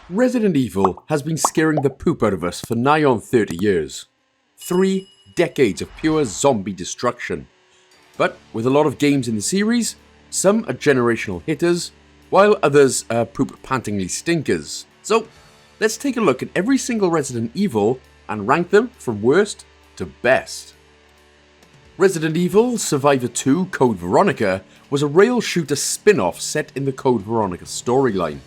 Resident Evil has been scaring the poop out of us for nigh on 30 years. 3 decades of pure zombie destruction. But with a lot of games in the series, some are generational hitters, while others are poop-pantingly stinkers. So, let's take a look at every single Resident Evil and rank them from worst to best. Resident Evil Survivor 2 Code Veronica was a rail shooter spin-off set in the Code Veronica storyline.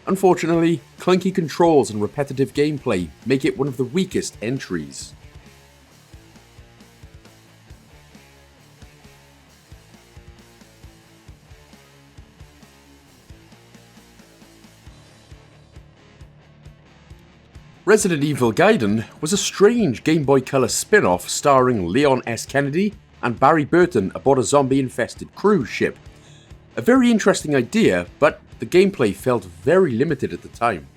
Unfortunately, clunky controls and repetitive gameplay make it one of the weakest entries. Resident Evil Gaiden was a strange Game Boy Color spin-off starring Leon S. Kennedy and Barry Burton aboard a zombie-infested cruise ship. A very interesting idea, but the gameplay felt very limited at the time.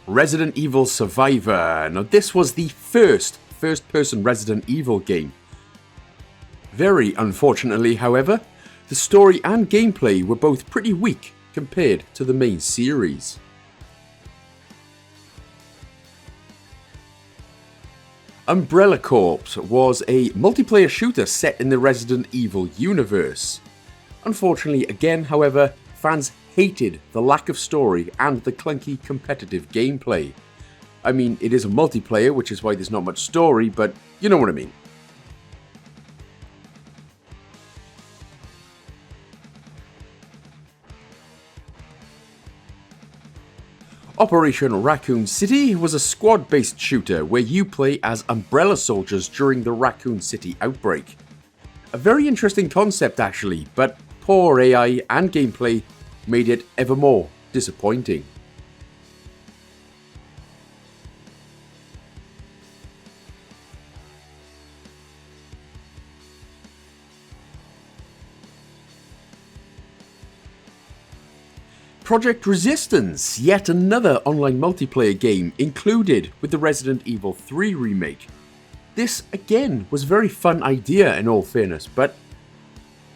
Resident Evil Survivor. Now this was the first-person Resident Evil game. Very unfortunately, however, the story and gameplay were both pretty weak compared to the main series. Umbrella Corps was a multiplayer shooter set in the Resident Evil universe. Unfortunately again, however, fans hated the lack of story and the clunky competitive gameplay. I mean, it is a multiplayer, which is why there's not much story, but you know what I mean. Operation Raccoon City was a squad-based shooter where you play as Umbrella soldiers during the Raccoon City outbreak. A very interesting concept actually, but poor AI and gameplay made it ever more disappointing. Project Resistance, yet another online multiplayer game included with the Resident Evil 3 remake. This again was a very fun idea in all fairness, but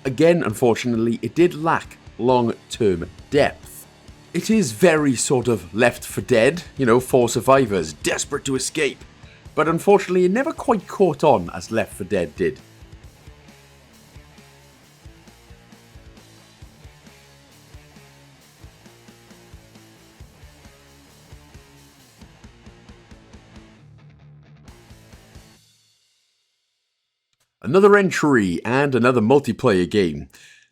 again unfortunately it did lack long-term depth. It is very sort of Left 4 Dead, you know, 4 survivors desperate to escape, but unfortunately it never quite caught on as Left 4 Dead did. Another entry and another multiplayer game.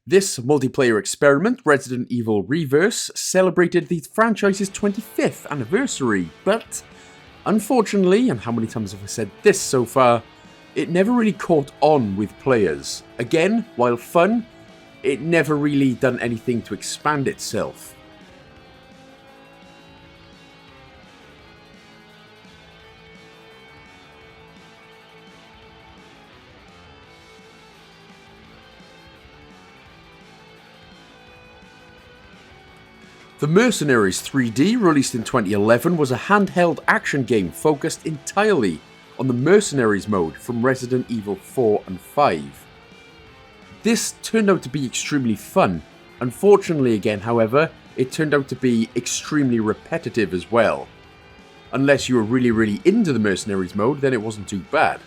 This multiplayer experiment, Resident Evil Reverse, celebrated the franchise's 25th anniversary, but unfortunately, and how many times have I said this so far, it never really caught on with players. Again, while fun, it never really done anything to expand itself. The Mercenaries 3D, released in 2011, was a handheld action game focused entirely on the Mercenaries mode from Resident Evil 4 and 5. This turned out to be extremely fun. Unfortunately again, however, it turned out to be extremely repetitive as well. Unless you were really into the Mercenaries mode, then it wasn't too bad.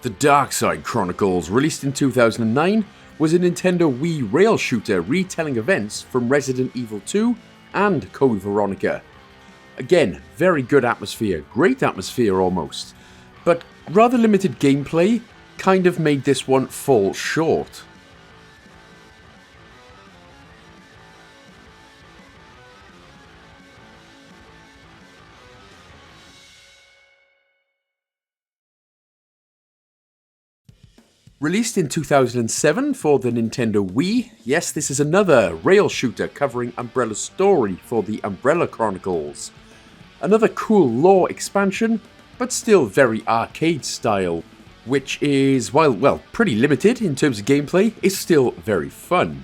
The Dark Side Chronicles, released in 2009, was a Nintendo Wii rail shooter retelling events from Resident Evil 2 and Code Veronica. Again, very good atmosphere, great atmosphere almost, but rather limited gameplay kind of made this one fall short. Released in 2007 for the Nintendo Wii, yes, this is another rail shooter covering Umbrella's story for the Umbrella Chronicles. Another cool lore expansion, but still very arcade style, which is, while pretty limited in terms of gameplay, is still very fun.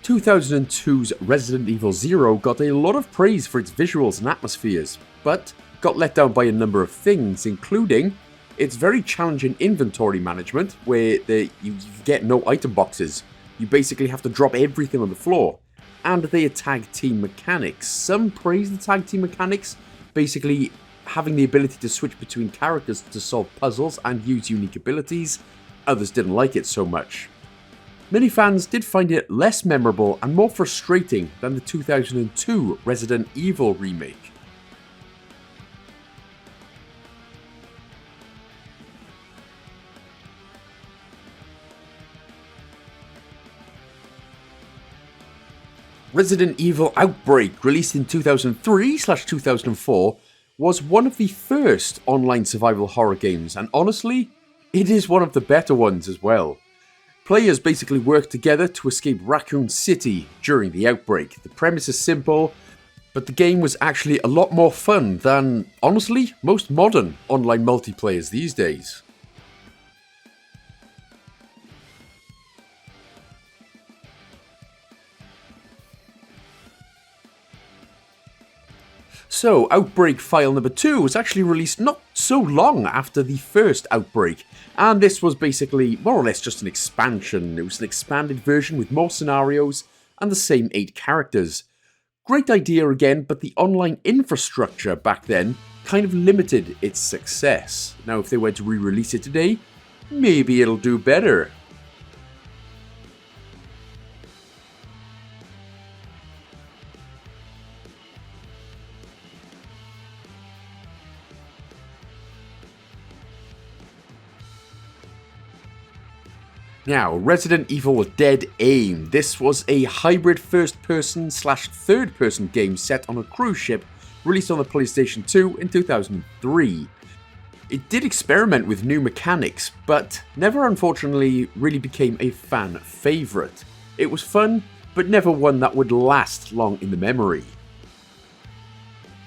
In 2002's Resident Evil 0 got a lot of praise for its visuals and atmospheres, but got let down by a number of things, including its very challenging inventory management, where you get no item boxes. You basically have to drop everything on the floor. And their tag team mechanics. Some praise the tag team mechanics, basically having the ability to switch between characters to solve puzzles and use unique abilities. Others didn't like it so much. Many fans did find it less memorable and more frustrating than the 2002 Resident Evil remake. Resident Evil Outbreak, released in 2003/2004, was one of the first online survival horror games, and honestly, it is one of the better ones as well. Players basically work together to escape Raccoon City during the outbreak. The premise is simple, but the game was actually a lot more fun than, honestly, most modern online multiplayers these days. So, Outbreak File number 2 was actually released not so long after the first Outbreak, and this was basically more or less just an expansion. It was an expanded version with more scenarios and the same 8 characters. Great idea again, but the online infrastructure back then kind of limited its success. Now, if they were to re-release it today, maybe it'll do better. Now, Resident Evil Dead Aim. This was a hybrid first-person / third-person game set on a cruise ship, released on the PlayStation 2 in 2003. It did experiment with new mechanics, but never unfortunately really became a fan favourite. It was fun, but never one that would last long in the memory.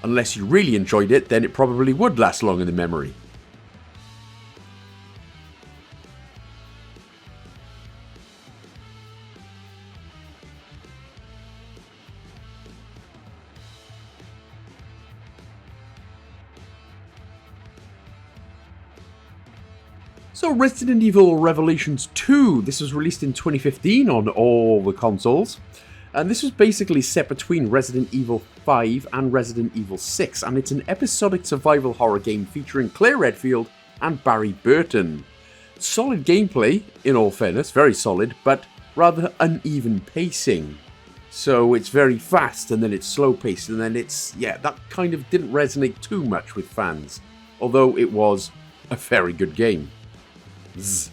Unless you really enjoyed it, then it probably would last long in the memory. So Resident Evil Revelations 2, this was released in 2015 on all the consoles, and this was basically set between Resident Evil 5 and Resident Evil 6, and it's an episodic survival horror game featuring Claire Redfield and Barry Burton. Solid gameplay, in all fairness, very solid, but rather uneven pacing. So it's very fast, and then it's slow paced, and then that kind of didn't resonate too much with fans, although it was a very good game. Zzz.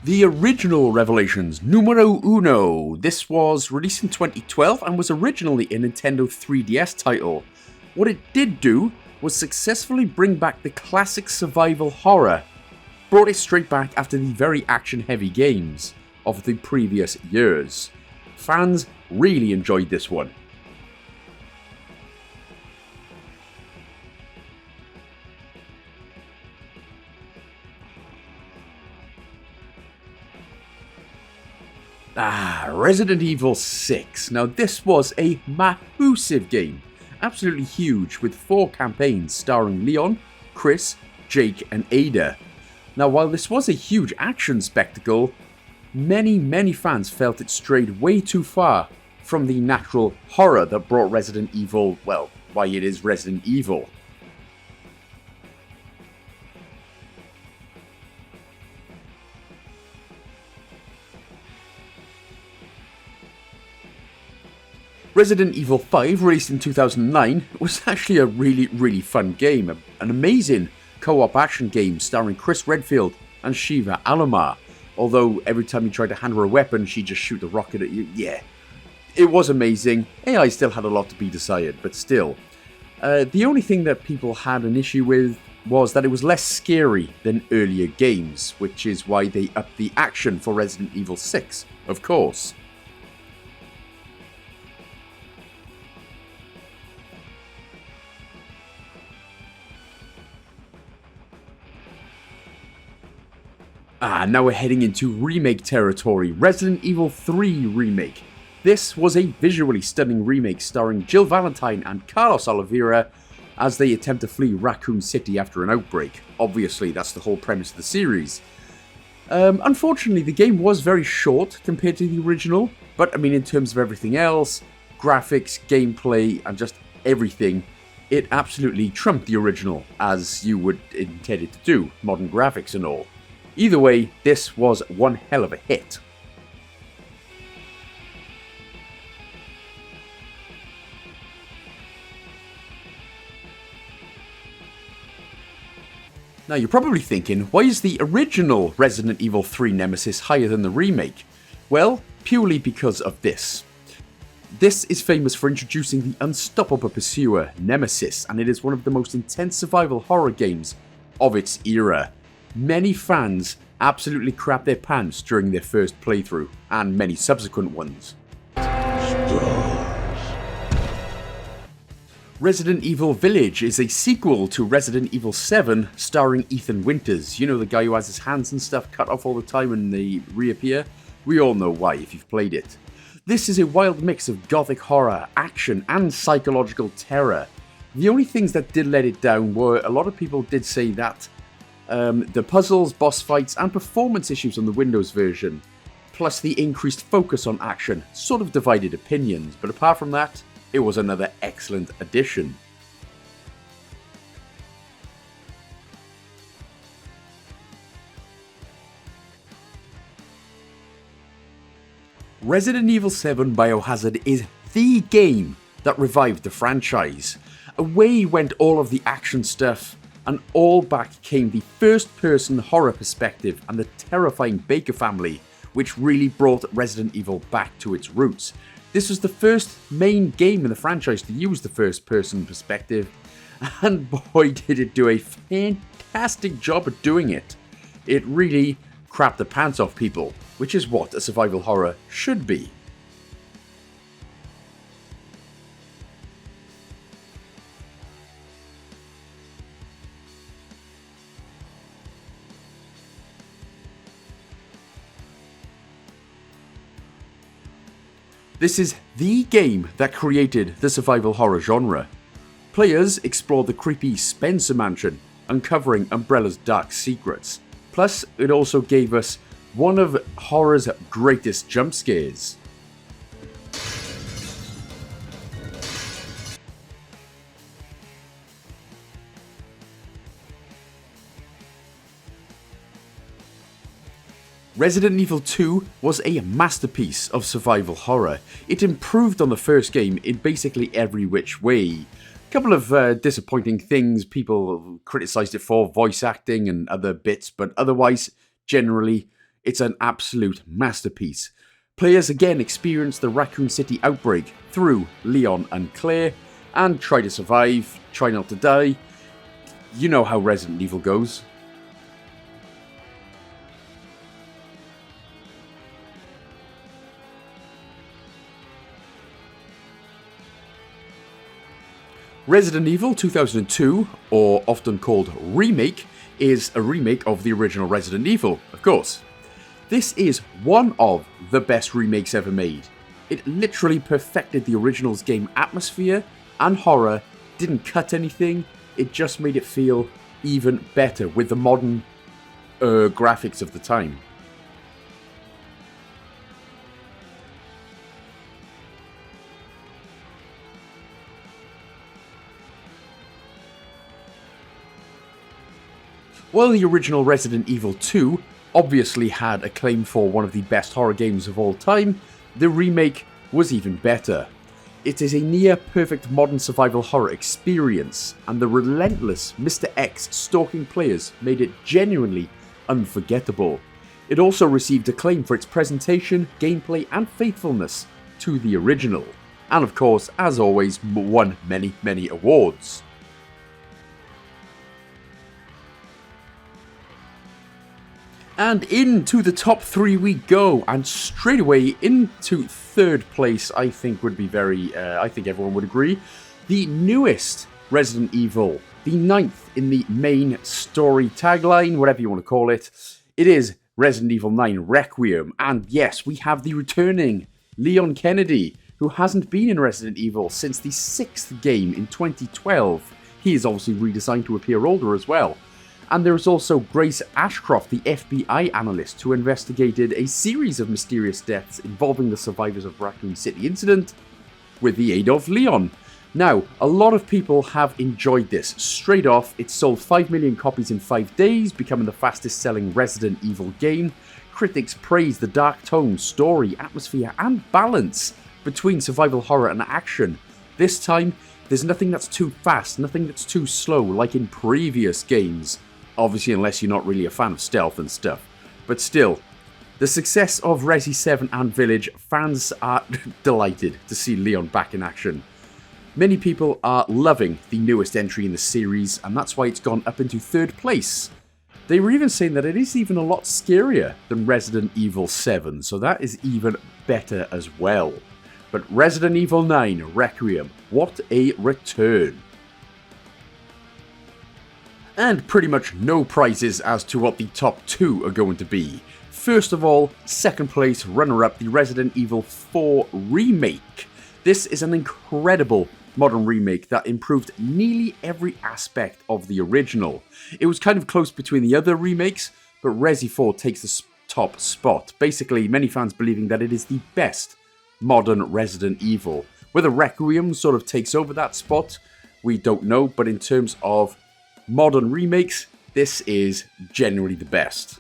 The original Revelations, numero uno. This was released in 2012 and was originally a Nintendo 3DS title. What it did do was successfully bring back the classic survival horror, brought it straight back after the very action-heavy games of the previous years. Fans really enjoyed this one. Resident Evil 6. Now this was a massive game. Absolutely huge, with 4 campaigns starring Leon, Chris, Jake and Ada. Now while this was a huge action spectacle, many fans felt it strayed way too far from the natural horror that brought Resident Evil, well, why it is Resident Evil. Resident Evil 5, released in 2009, was actually a really fun game, an amazing co-op action game starring Chris Redfield and Shiva Alomar, although every time you tried to hand her a weapon, she'd just shoot a rocket at you. Yeah, it was amazing. AI still had a lot to be desired, but still. The only thing that people had an issue with was that it was less scary than earlier games, which is why they upped the action for Resident Evil 6, of course. Now we're heading into remake territory, Resident Evil 3 Remake. This was a visually stunning remake starring Jill Valentine and Carlos Oliveira as they attempt to flee Raccoon City after an outbreak. Obviously, that's the whole premise of the series. Unfortunately, the game was very short compared to the original, but I mean, in terms of everything else, graphics, gameplay, and just everything, it absolutely trumped the original, as you would intend it to do, modern graphics and all. Either way, this was one hell of a hit. Now you're probably thinking, why is the original Resident Evil 3 Nemesis higher than the remake? Well, purely because of this. This is famous for introducing the unstoppable pursuer, Nemesis, and it is one of the most intense survival horror games of its era. Many fans absolutely crap their pants during their first playthrough, and many subsequent ones. Resident Evil Village is a sequel to Resident Evil 7 starring Ethan Winters. You know, the guy who has his hands and stuff cut off all the time and they reappear? We all know why if you've played it. This is a wild mix of gothic horror, action and psychological terror. The only things that did let it down were a lot of people did say that the puzzles, boss fights and performance issues on the Windows version, plus the increased focus on action, sort of divided opinions, but apart from that, it was another excellent addition. Resident Evil 7 Biohazard is the game that revived the franchise. Away went all of the action stuff, and all back came the first-person horror perspective and the terrifying Baker family, which really brought Resident Evil back to its roots. This was the first main game in the franchise to use the first-person perspective, and boy did it do a fantastic job at doing it. It really crapped the pants off people, which is what a survival horror should be. This is the game that created the survival horror genre. Players explored the creepy Spencer Mansion, uncovering Umbrella's dark secrets. Plus, it also gave us one of horror's greatest jump scares. Resident Evil 2 was a masterpiece of survival horror. It improved on the first game in basically every which way. A couple of disappointing things people criticised it for, voice acting and other bits, but otherwise, generally, it's an absolute masterpiece. Players again experience the Raccoon City outbreak through Leon and Claire, and try to survive, try not to die. You know how Resident Evil goes. Resident Evil 2002, or often called Remake, is a remake of the original Resident Evil, of course. This is one of the best remakes ever made. It literally perfected the original's game atmosphere and horror, didn't cut anything, it just made it feel even better with the modern graphics of the time. While the original Resident Evil 2 obviously had a claim for one of the best horror games of all time, the remake was even better. It is a near-perfect modern survival horror experience, and the relentless Mr. X stalking players made it genuinely unforgettable. It also received acclaim for its presentation, gameplay, and faithfulness to the original, and of course, as always, won many awards. And into the top 3 we go, and straight away into third place, I think would be I think everyone would agree, the newest Resident Evil, the 9th in the main story tagline, whatever you want to call it. It is Resident Evil 9 Requiem, and yes, we have the returning Leon Kennedy, who hasn't been in Resident Evil since the 6th game in 2012. He is obviously redesigned to appear older as well. And there is also Grace Ashcroft, the FBI analyst who investigated a series of mysterious deaths involving the survivors of Raccoon City incident with the aid of Leon. Now, a lot of people have enjoyed this. Straight off, it sold 5 million copies in 5 days, becoming the fastest selling Resident Evil game. Critics praised the dark tone, story, atmosphere, and balance between survival horror and action. This time, there's nothing that's too fast, nothing that's too slow like in previous games. Obviously, unless you're not really a fan of stealth and stuff. But still, the success of Resi 7 and Village, fans are delighted to see Leon back in action. Many people are loving the newest entry in the series, and that's why it's gone up into third place. They were even saying that it is even a lot scarier than Resident Evil 7, so that is even better as well. But Resident Evil 9 Requiem, what a return. And pretty much no prizes as to what the top 2 are going to be. First of all, second place runner-up, the Resident Evil 4 remake. This is an incredible modern remake that improved nearly every aspect of the original. It was kind of close between the other remakes, but Resi 4 takes the top spot. Basically, many fans believing that it is the best modern Resident Evil. Whether Requiem sort of takes over that spot, we don't know, but in terms of modern remakes, this is genuinely the best.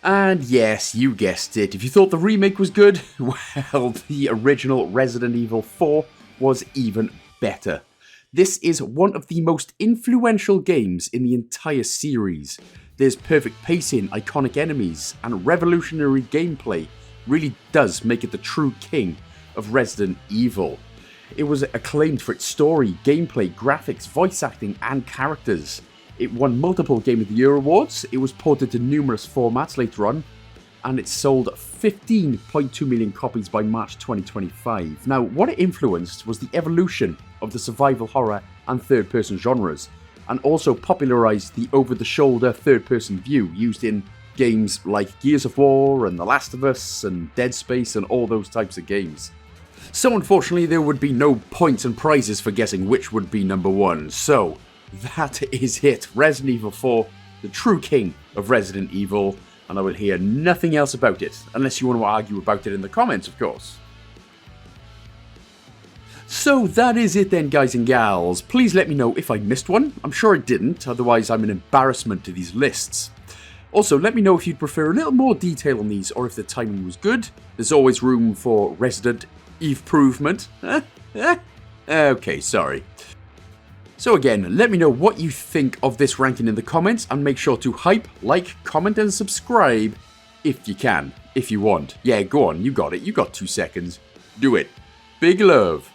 And yes, you guessed it, if you thought the remake was good, well, the original Resident Evil 4 was even better. This is one of the most influential games in the entire series. There's perfect pacing, iconic enemies, and revolutionary gameplay really does make it the true king of Resident Evil. It was acclaimed for its story, gameplay, graphics, voice acting, and characters. It won multiple Game of the Year awards, it was ported to numerous formats later on, and it sold 15.2 million copies by March 2025. Now, what it influenced was the evolution of the survival horror and third-person genres, and also popularised the over-the-shoulder third-person view used in games like Gears of War and The Last of Us and Dead Space and all those types of games. So unfortunately there would be no points and prizes for guessing which would be number 1, so that is it. Resident Evil 4, the true king of Resident Evil, and I will hear nothing else about it, unless you want to argue about it in the comments, of course. So that is it then, guys and gals. Please let me know if I missed one. I'm sure I didn't, otherwise I'm an embarrassment to these lists. Also, let me know if you'd prefer a little more detail on these, or if the timing was good. There's always room for Resident improvement. Okay, sorry. So again, let me know what you think of this ranking in the comments, and make sure to hype, like, comment and subscribe if you can, if you want. Yeah, go on, you got it, you got 2 seconds. Do it. Big love.